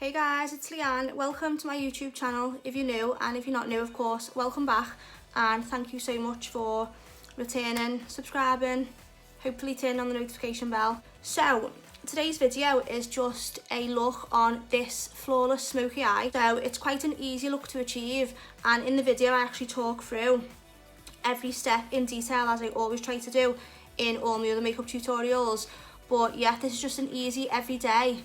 Hey guys, it's Leanne. Welcome to my YouTube channel if you're new, and if you're not new, of course, welcome back, and thank you so much for returning, subscribing, hopefully turning on the notification bell. So today's video is just a look on this flawless smoky eye. So it's quite an easy look to achieve, and in the video I actually talk through every step in detail, as I always try to do in all my other makeup tutorials. But yeah, this is just an easy everyday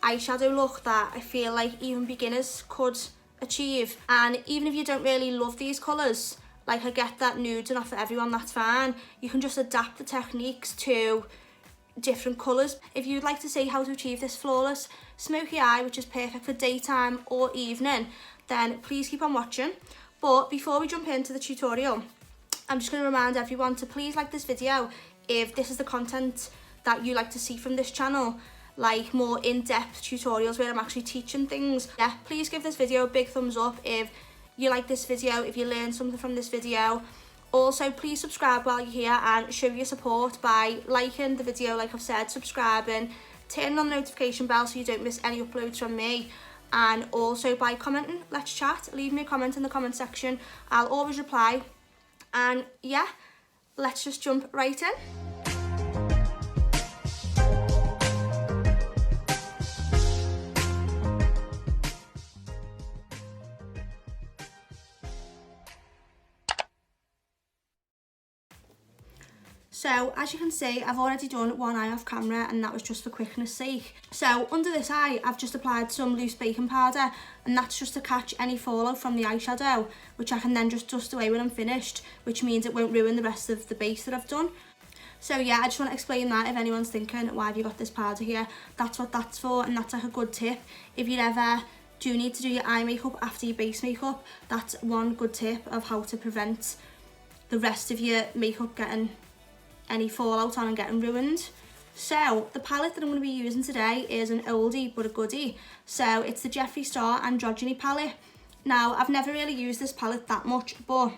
eyeshadow look that I feel like even beginners could achieve. And even if you don't really love these colours, like I get that nudes are not for everyone, that's fine. You can just adapt the techniques to different colours. If you'd like to see how to achieve this flawless smoky eye, which is perfect for daytime or evening, then please keep on watching. But before we jump into the tutorial, I'm just going to remind everyone to please like this video if this is the content that you like to see from this channel, like more in-depth tutorials where I'm actually teaching things. Yeah, please give this video a big thumbs up if you like this video, if you learned something from this video. Also, please subscribe while you're here and show your support by liking the video, like I've said, subscribing, turning on the notification bell so you don't miss any uploads from me, and also by commenting. Let's chat, leave me a comment in the comment section, I'll always reply. And yeah, let's just jump right in. So as you can see, I've already done one eye off camera, and that was just for quickness sake. So under this eye, I've just applied some loose baking powder, and that's just to catch any fallout from the eyeshadow, which I can then just dust away when I'm finished, which means it won't ruin the rest of the base that I've done. So yeah, I just want to explain that if anyone's thinking, why have you got this powder here? That's what that's for, and that's like a good tip. If you ever do need to do your eye makeup after your base makeup, that's one good tip of how to prevent the rest of your makeup getting any fallout on and getting ruined. So the palette that I'm going to be using today is an oldie but a goodie. So it's the Jeffree Star Androgyny palette. Now I've never really used this palette that much, but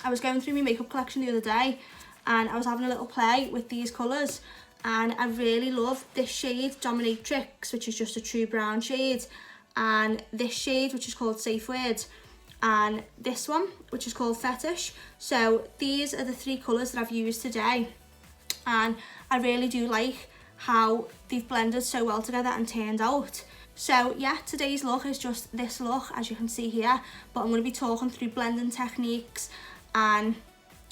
I was going through my makeup collection the other day and I was having a little play with these colours, and I really love this shade Dominatrix, which is just a true brown shade, and this shade which is called Safe Word, and this one which is called Fetish. So these are the three colours that I've used today, and I really do like how they've blended so well together and turned out. So yeah, today's look is just this look, as you can see here, but I'm going to be talking through blending techniques and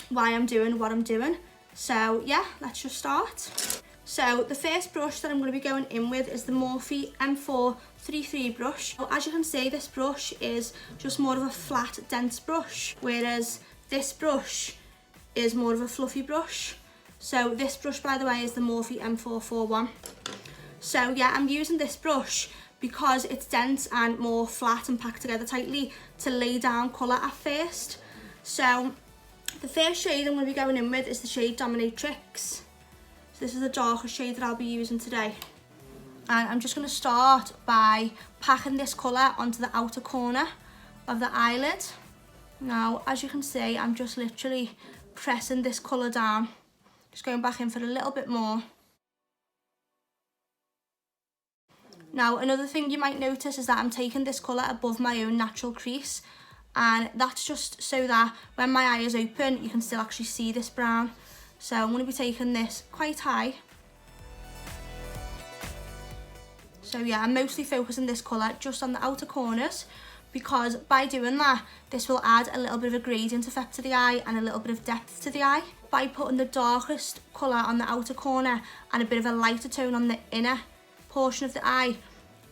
why I'm doing what I'm doing. So yeah, let's just start. So the first brush that I'm going to be going in with is the Morphe M433 brush. So as you can see, this brush is just more of a flat, dense brush, whereas this brush is more of a fluffy brush. So this brush, by the way, is the Morphe M441. So yeah, I'm using this brush because it's dense and more flat and packed together tightly to lay down colour at first. So the first shade I'm going to be going in with is the shade Dominatrix. So this is the darkest shade that I'll be using today. And I'm just going to start by packing this colour onto the outer corner of the eyelid. Now, as you can see, I'm just literally pressing this colour down. Just going back in for a little bit more. Now, another thing you might notice is that I'm taking this colour above my own natural crease, and that's just so that when my eye is open, you can still actually see this brown. So I'm going to be taking this quite high. So yeah, I'm mostly focusing this colour just on the outer corners, because by doing that, this will add a little bit of a gradient effect to the eye and a little bit of depth to the eye. By putting the darkest colour on the outer corner and a bit of a lighter tone on the inner portion of the eye,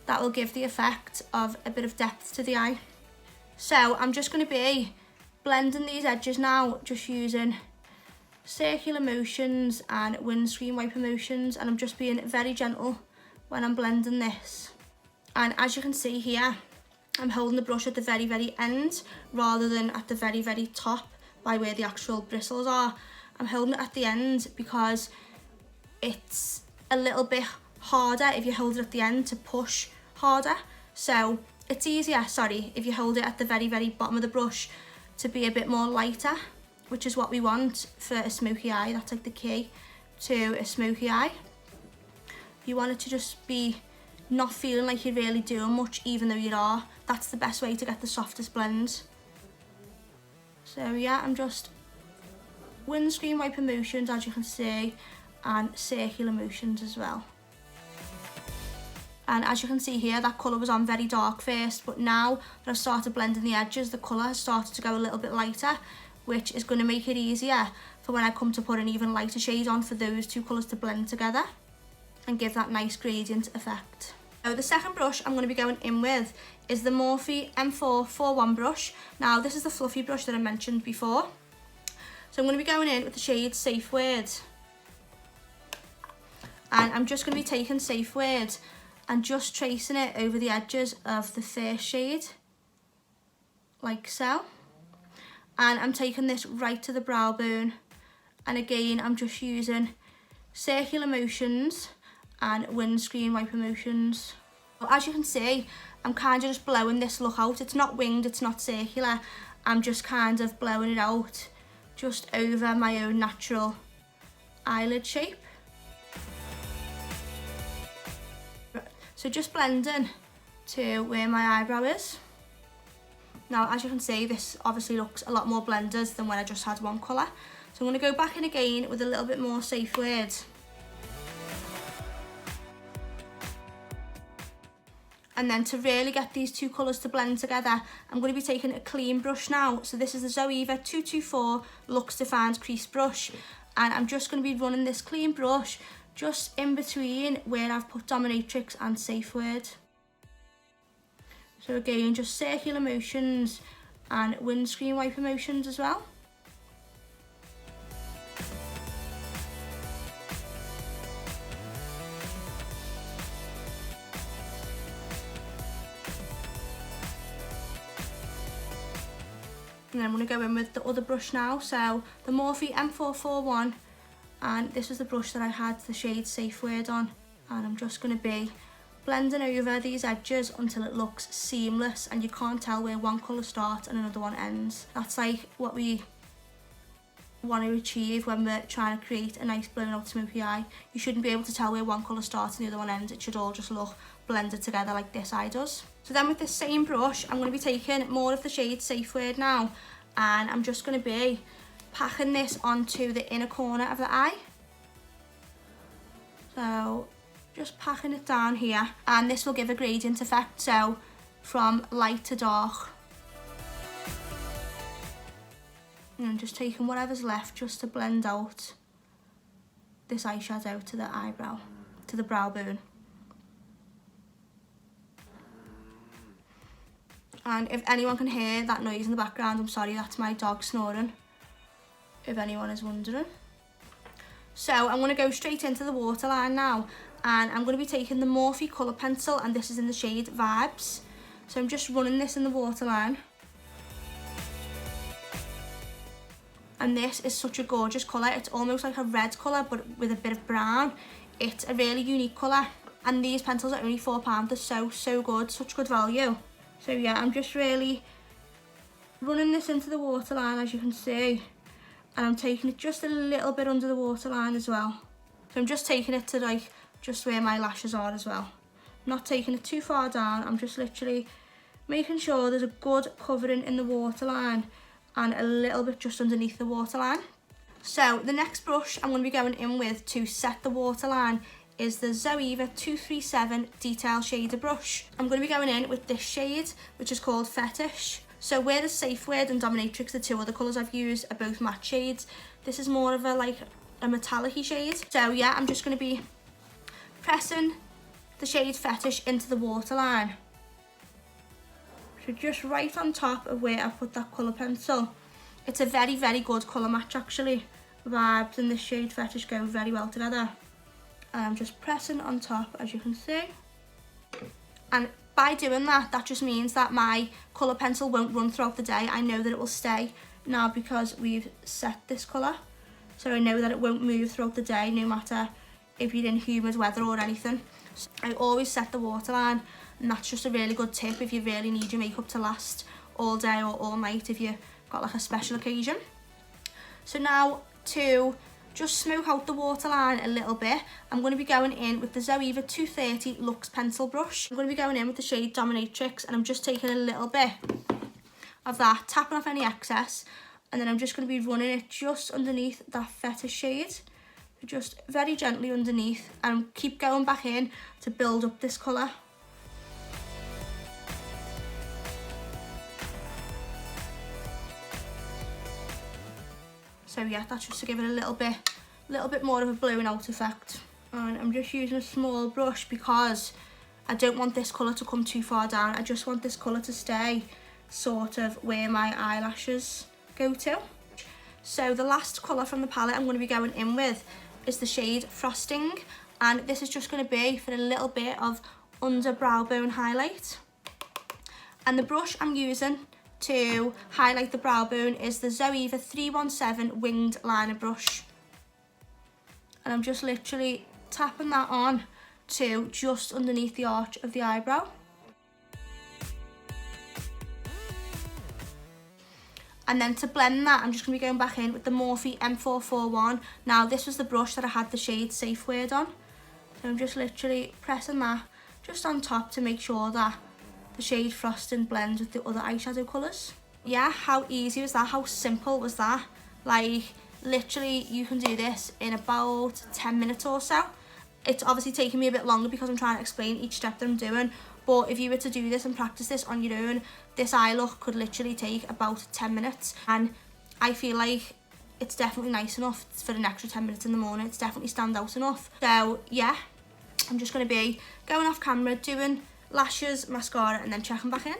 that will give the effect of a bit of depth to the eye. So I'm just going to be blending these edges now, just using circular motions and windscreen wiper motions, and I'm just being very gentle when I'm blending this. And as you can see here, I'm holding the brush at the very, very end rather than at the very, very top by where the actual bristles are. I'm holding it at the end because it's a little bit harder if you hold it at the end to push harder. So it's easier, if you hold it at the very, very bottom of the brush to be a bit more lighter, which is what we want for a smoky eye. That's like the key to a smoky eye. You want it to just be not feeling like you're really doing much even though you are. That's the best way to get the softest blends. So yeah, I'm just windscreen wiper motions, as you can see, and circular motions as well. And as you can see here, that colour was on very dark first, but now that I've started blending the edges, the colour has started to go a little bit lighter, which is going to make it easier for when I come to put an even lighter shade on for those two colours to blend together and give that nice gradient effect. So the second brush I'm going to be going in with is the Morphe M441 brush. Now this is the fluffy brush that I mentioned before. So I'm going to be going in with the shade Safe Word. And I'm just going to be taking Safe Word and just tracing it over the edges of the first shade, like so. And I'm taking this right to the brow bone, and again I'm just using circular motions and windscreen wiper motions. Well, as you can see, I'm kind of just blowing this look out. It's not winged, it's not circular. I'm just kind of blowing it out just over my own natural eyelid shape. So just blending to where my eyebrow is. Now, as you can see, this obviously looks a lot more blended than when I just had one colour. So I'm going to go back in again with a little bit more Safe Word. And then to really get these two colours to blend together, I'm going to be taking a clean brush now. So this is the Zoeva 224 Luxe Defined Crease Brush. And I'm just going to be running this clean brush just in between where I've put Dominatrix and Safe Word. So again, just circular motions and windscreen wiper motions as well. And then I'm going to go in with the other brush now. So the Morphe M441, and this was the brush that I had the shade Safe Word on. And I'm just going to be blending over these edges until it looks seamless and you can't tell where one colour starts and another one ends. That's like what we want to achieve when we're trying to create a nice blown out smoky eye. You shouldn't be able to tell where one colour starts and the other one ends. It should all just look blended together like this eye does. So then with this same brush, I'm going to be taking more of the shade Safe Word now, and I'm just going to be packing this onto the inner corner of the eye. So just packing it down here, and this will give a gradient effect, so from light to dark. And I'm just taking whatever's left just to blend out this eyeshadow to the eyebrow, to the brow bone. And if anyone can hear that noise in the background, I'm sorry, that's my dog snoring, if anyone is wondering. So I'm going to go straight into the waterline now, and I'm going to be taking the Morphe colour pencil, and this is in the shade Vibes. So I'm just running this in the waterline. And this is such a gorgeous colour. It's almost like a red colour but with a bit of brown. It's a really unique colour, and these pencils are only £4. They're so good, such good value. So yeah, I'm just really running this into the waterline, as you can see, and I'm taking it just a little bit under the waterline as well. So I'm just taking it to like just where my lashes are as well. Not taking it too far down. I'm just literally making sure there's a good covering in the waterline and a little bit just underneath the waterline. So the next brush I'm going to be going in with to set the waterline is the Zoeva 237 Detail Shader Brush. I'm going to be going in with this shade, which is called Fetish. So where the Safe Word and Dominatrix, the two other colours I've used, are both matte shades, this is more of a metallic-y shade. So yeah, I'm just going to be pressing the shade Fetish into the waterline. So just right on top of where I put that colour pencil. It's a very, very good colour match actually. Vibes and this shade Fetish go very well together. And I'm just pressing on top, as you can see. And by doing that, that just means that my colour pencil won't run throughout the day. I know that it will stay now because we've set this colour. So I know that it won't move throughout the day, no matter if you're in humid weather or anything. So I always set the waterline, and that's just a really good tip if you really need your makeup to last all day or all night if you've got like a special occasion. So now to just smoke out the waterline a little bit, I'm going to be going in with the Zoeva 230 Luxe Pencil Brush. I'm going to be going in with the shade Dominatrix, and I'm just taking a little bit of that, tapping off any excess, and then I'm just going to be running it just underneath that fetish shade, just very gently underneath, and keep going back in to build up this colour. So yeah, that's just to give it a little bit more of a blowing out effect. And I'm just using a small brush because I don't want this colour to come too far down. I just want this colour to stay sort of where my eyelashes go to. So the last colour from the palette I'm going to be going in with is the shade Frosting, and this is just going to be for a little bit of under brow bone highlight. And the brush I'm using to highlight the brow bone is the Zoeva 317 Winged Liner Brush. And I'm just literally tapping that on to just underneath the arch of the eyebrow. And then to blend that, I'm just going to be going back in with the Morphe M441. Now, this was the brush that I had the shade Safe Word on. So I'm just literally pressing that just on top to make sure that the shade Frosting blends with the other eyeshadow colours. Yeah, how easy was that? How simple was that? Like, literally, you can do this in about 10 minutes or so. It's obviously taking me a bit longer because I'm trying to explain each step that I'm doing. But if you were to do this and practice this on your own, this eye look could literally take about 10 minutes. And I feel like it's definitely nice enough for an extra 10 minutes in the morning. It's definitely stand out enough. So yeah, I'm just going to be going off camera, doing lashes, mascara, and then checking back in.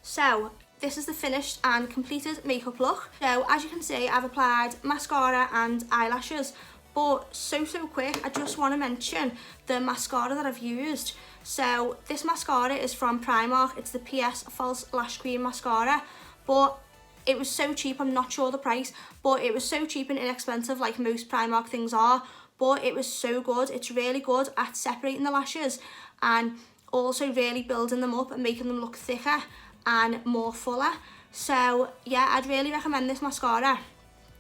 So this is the finished and completed makeup look. So as you can see, I've applied mascara and eyelashes, but so quick. I just want to mention the mascara that I've used. So this mascara is from Primark. It's the PS False Lash Cream Mascara, but it was so cheap. I'm not sure the price, but it was so cheap and inexpensive like most Primark things are, but it was so good. It's really good at separating the lashes and also really building them up and making them look thicker and more fuller. So yeah, I'd really recommend this mascara.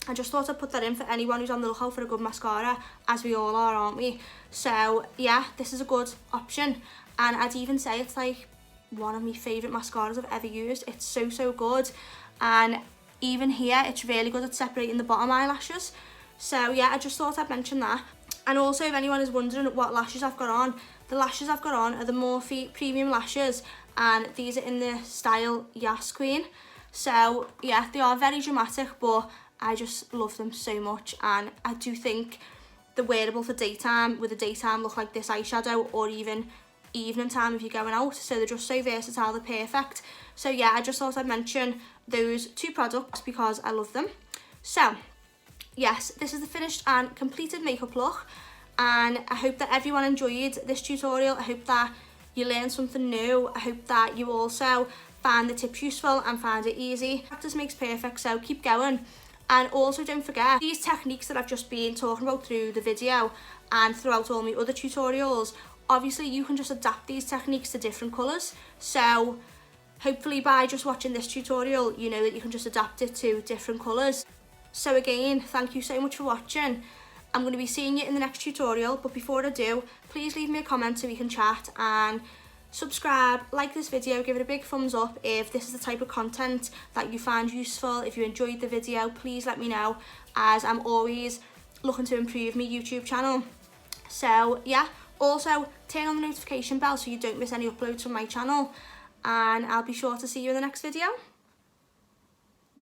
I just thought I'd put that in for anyone who's on the lookout for a good mascara, as we all are, aren't we? So yeah, this is a good option, and I'd even say it's like one of my favourite mascaras I've ever used. It's so good, and even here it's really good at separating the bottom eyelashes. So yeah, I just thought I'd mention that. And also, if anyone is wondering what lashes I've got on, the lashes I've got on are the Morphe Premium Lashes, and these are in the style Yas Queen. So yeah, they are very dramatic, but I just love them so much, and I do think they're wearable for daytime, with a daytime look like this eyeshadow, or even evening time if you're going out. So they're just so versatile, they're perfect. So yeah, I just thought I'd mention those two products because I love them. So yes, this is the finished and completed makeup look, and I hope that everyone enjoyed this tutorial. I hope that you learned something new. I hope that you also find the tips useful and find it easy. Practice makes perfect, so keep going. And also don't forget, these techniques that I've just been talking about through the video and throughout all my other tutorials, obviously you can just adapt these techniques to different colours. So hopefully by just watching this tutorial, you know that you can just adapt it to different colours. So again, thank you so much for watching. I'm going to be seeing you in the next tutorial, but before I do, please leave me a comment so we can chat, and subscribe, like this video, give it a big thumbs up if this is the type of content that you find useful. If you enjoyed the video, please let me know, as I'm always looking to improve my YouTube channel. So yeah, also turn on the notification bell so you don't miss any uploads from my channel, and I'll be sure to see you in the next video.